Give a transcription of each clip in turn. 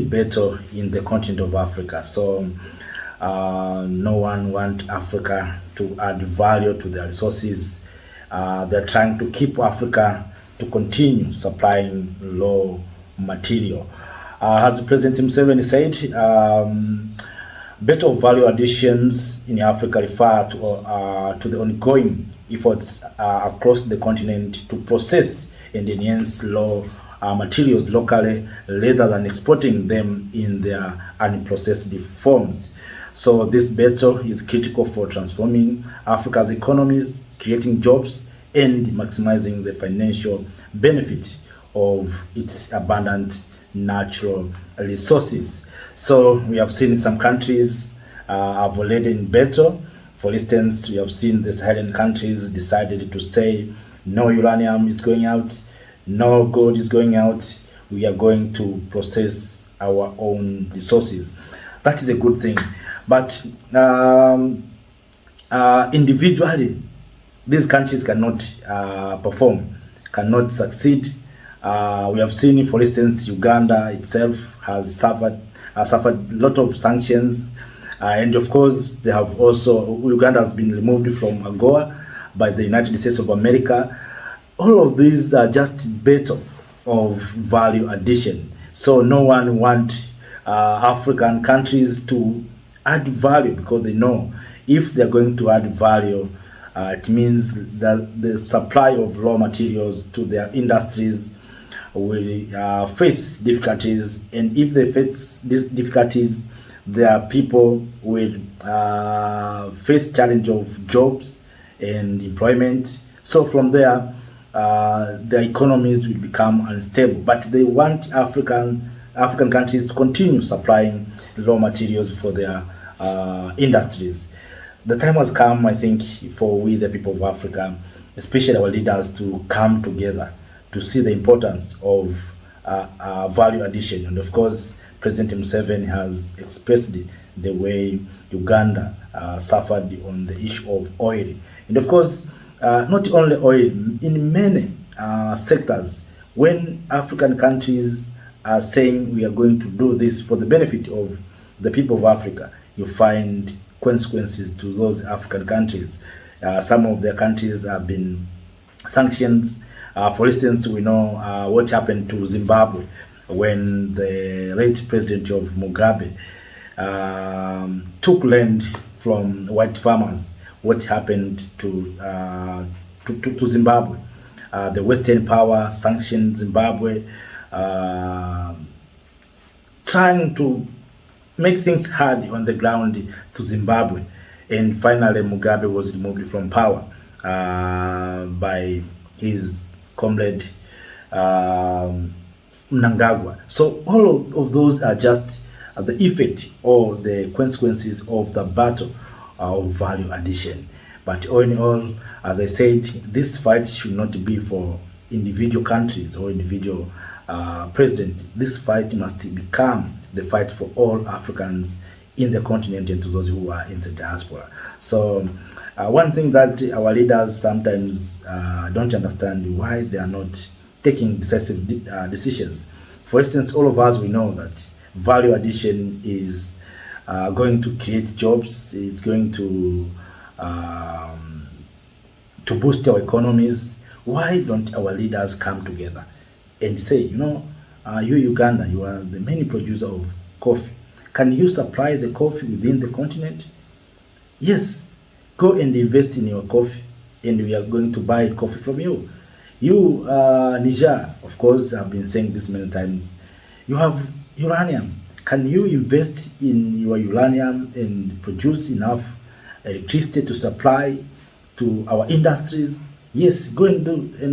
better in the continent of Africa. So no one wants Africa to add value to their resources. They're trying to keep Africa to continue supplying raw material. As President Museveni said, better value additions in Africa refer to the ongoing efforts across the continent to process and enhance raw materials locally rather than exporting them in their unprocessed forms. So this better is critical for transforming Africa's economies, creating jobs, and maximizing the financial benefit of its abundant natural resources. So we have seen some countries have already in better. For instance, we have seen the Saharan countries decided to say no uranium is going out, no gold is going out. We are going to process our own resources. That is a good thing. But individually, these countries cannot perform, cannot succeed. We have seen, for instance, Uganda itself has suffered a lot of sanctions, and of course, they have also Uganda has been removed from AGOA by the United States of America. All of these are just better of value addition. So no one wants African countries to add value, because they know if they're going to add value, it means that the supply of raw materials to their industries will face difficulties, and if they face these difficulties, their people will face challenge of jobs and employment. So from there, their economies will become unstable. But they want African countries to continue supplying raw materials for their industries. The time has come, I think, for we, the people of Africa, especially our leaders, to come together to see the importance of value addition. And of course, President Museveni has expressed the way Uganda suffered on the issue of oil. And of course, not only oil, in many sectors, when African countries are saying we are going to do this for the benefit of the people of Africa, you find consequences to those African countries. Some of their countries have been sanctioned. For instance, we know what happened to Zimbabwe when the late president of Mugabe took land from white farmers. What happened to Zimbabwe? The Western power sanctioned Zimbabwe, trying to make things hard on the ground to Zimbabwe, and finally Mugabe was removed from power by his comrade Mnangagwa. So all of those are just the effect or the consequences of the battle of value addition. But all in all, as I said, this fight should not be for individual countries or individual president. This fight must become the fight for all Africans in the continent and to those who are in the diaspora. So one thing that our leaders sometimes don't understand, why they are not taking decisive decisions. For instance, all of us, we know that value addition is going to create jobs. It's going to boost our economies. Why don't our leaders come together and say, you Uganda, you are the main producer of coffee. Can you supply the coffee within the continent? Yes, go and invest in your coffee, and we are going to buy coffee from you. You, Niger, of course, I've been saying this many times. You have uranium. Can you invest in your uranium and produce enough electricity to supply to our industries? Yes, go and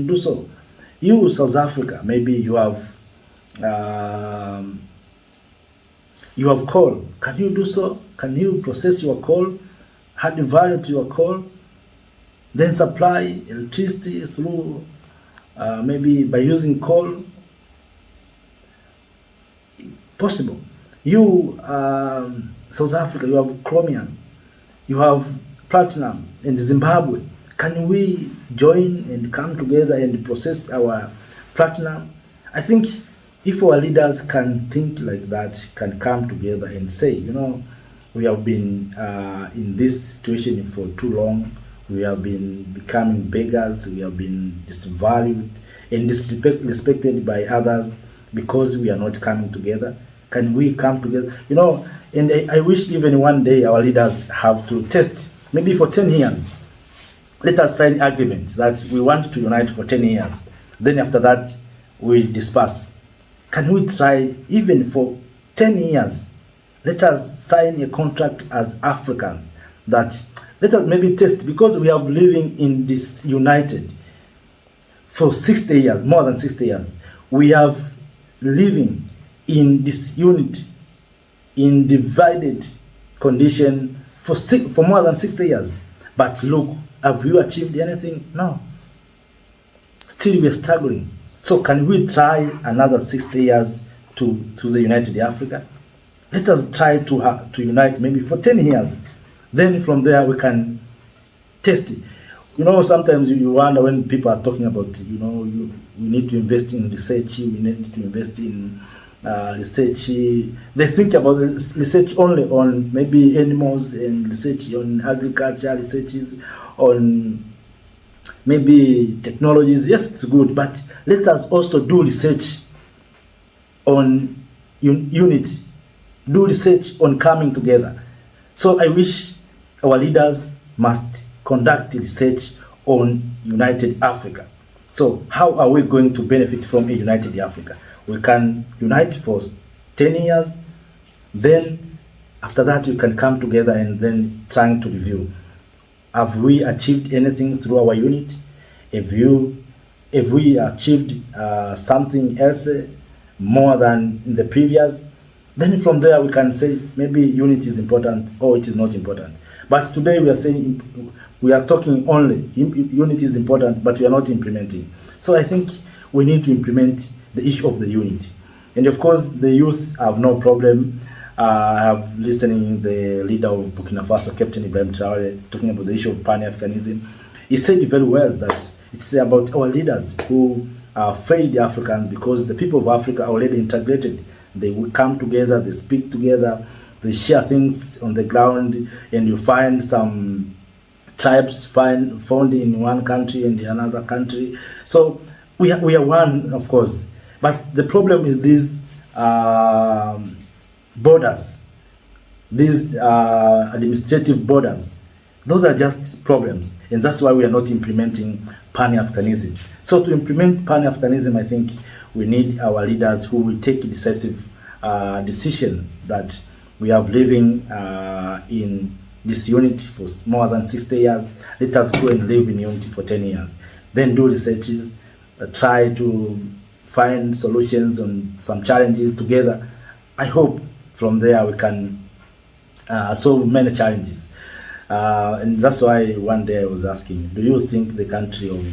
do so. You, South Africa, maybe you have coal. Can you do so? Can you process your coal, add value to your coal, then supply electricity through maybe by using coal? Possible. You, South Africa, you have chromium, you have platinum in Zimbabwe. Can we join and come together and process our platinum? I think If our leaders can think like that, can come together and say, you know, we have been in this situation for too long. We have been becoming beggars. We have been disvalued and disrespected by others because we are not coming together. Can we come together? You know, and I wish even one day our leaders have to test, maybe for 10 years. Let us sign agreements that we want to unite for 10 years. Then after that, we disperse. Can we try even for 10 years? Let us sign a contract as Africans that let us maybe test, because we have living in this united for 60 years, more than 60 years. We have living in this unity, in divided condition for more than 60 years. But look, have you achieved anything? No. Still we are struggling. So can we try another 60 years to the United Africa? Let us try to unite maybe for 10 years. Then from there we can test it. You know, sometimes you wonder when people are talking about, you know, we need to invest in research, we need to invest in research. They think about research only on maybe animals, and research on agriculture, researches on maybe technologies. Yes, it's good, but let us also do research on unity, do research on coming together. So I wish our leaders must conduct research on United Africa. So how are we going to benefit from a United Africa? We can unite for 10 years, then after that we can come together and then trying to review. Have we achieved anything through our unit? If we achieved something else more than in the previous, then from there we can say maybe unity is important or it is not important. But today we are saying, we are talking only unity is important, but we are not implementing. So I think we need to implement the issue of the unity. And of course the youth have no problem. I have listening the leader of Burkina Faso, Captain Ibrahim Traore, talking about the issue of Pan-Africanism. He said very well that it's about our leaders who are afraid the Africans, because the people of Africa are already integrated. They will come together, they speak together, they share things on the ground, and you find some tribes found in one country and in another country. So we are one, of course. But the problem is these borders, these administrative borders. Those are just problems, and that's why we are not implementing Pan-Africanism. So to implement Pan-Africanism, I think we need our leaders who will take a decisive decision that we are living in this unity for more than 60 years. Let us go and live in unity for 10 years. Then do researches, try to find solutions on some challenges together. I hope from there we can solve many challenges. And that's why one day I was asking, do you think the country of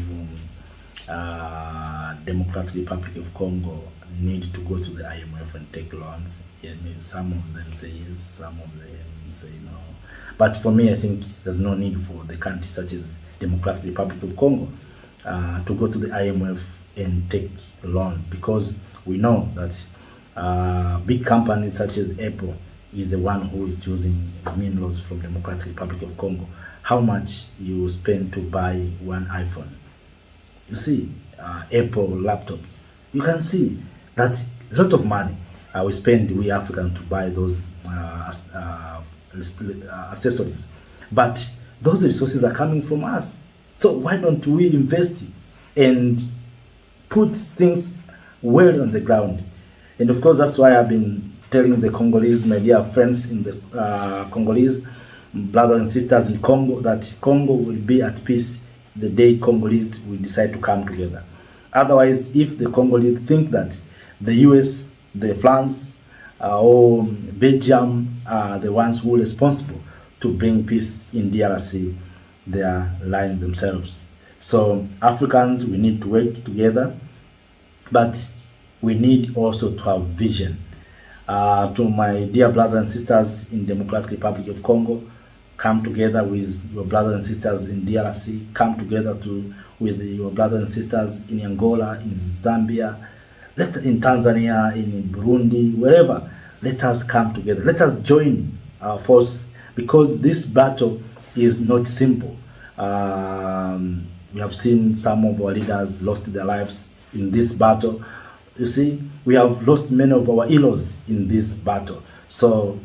Democratic Republic of Congo need to go to the IMF and take loans? Yeah, maybe some of them say yes, some of them say no. But for me, I think there's no need for the country such as Democratic Republic of Congo to go to the IMF and take a loan, because we know that big companies such as Apple is the one who is using minerals from Democratic Republic of Congo. How much you spend to buy one iPhone? You see, Apple laptops. You can see that a lot of money we spend, we Africans, to buy those accessories. But those resources are coming from us. So why don't we invest and put things well on the ground? And of course, that's why I've been telling the Congolese, my dear friends in the Congolese, brothers and sisters in Congo, that Congo will be at peace the day Congolese will decide to come together. Otherwise, if the Congolese think that the US, the France, or Belgium are the ones who are responsible to bring peace in DRC, they are lying themselves. So Africans, we need to work together, but we need also to have vision. To my dear brothers and sisters in Democratic Republic of Congo, come together with your brothers and sisters in DRC, come together with your brothers and sisters in Angola, in Zambia. in Tanzania, in Burundi, wherever, let us come together. Let us join our force, because this battle is not simple. We have seen some of our leaders lost their lives in this battle. You see, we have lost many of our heroes in this battle. So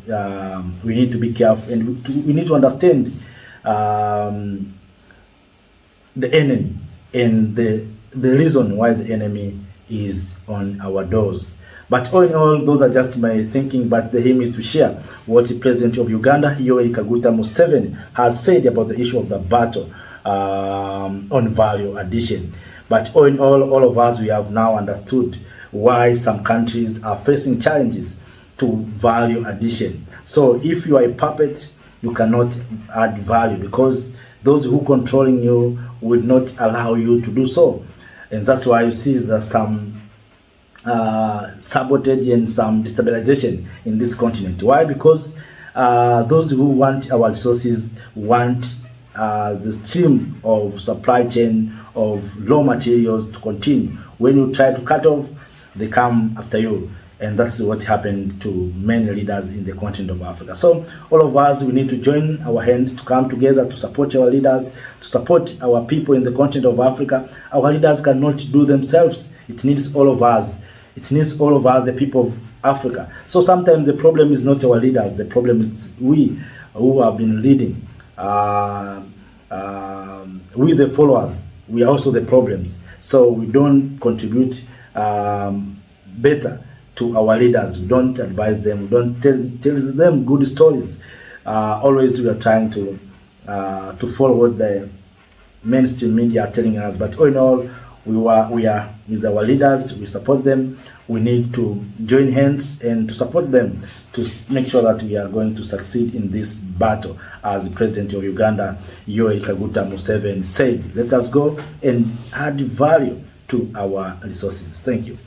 we need to be careful, and we need to understand the enemy and the reason why the enemy is on our doors. But all in all, those are just my thinking, but the aim is to share what the President of Uganda, Yoweri Kaguta Museveni, has said about the issue of the battle on value addition. But all in all of us, we have now understood why some countries are facing challenges to value addition. So if you are a puppet, you cannot add value, because those who controlling you will not allow you to do so. And that's why you see there's some sabotage and some destabilization in this continent. Why? Because those who want our resources want the stream of supply chain of raw materials to continue. When you try to cut off, they come after you. And that's what happened to many leaders in the continent of Africa. So all of us, we need to join our hands to come together to support our leaders, to support our people in the continent of Africa. Our leaders cannot do themselves. It needs all of us. It needs all of us, the people of Africa. So sometimes the problem is not our leaders. The problem is we who have been leading. We, the followers, we are also the problems. So we don't contribute better to our leaders. We don't advise them. We don't tell them good stories. Always we are trying to follow what the mainstream media are telling us. But all in all, we are with our leaders. We support them. We need to join hands and to support them to make sure that we are going to succeed in this battle. As the President of Uganda, Yoweri Kaguta Museveni, said, let us go and add value to our resources. Thank you.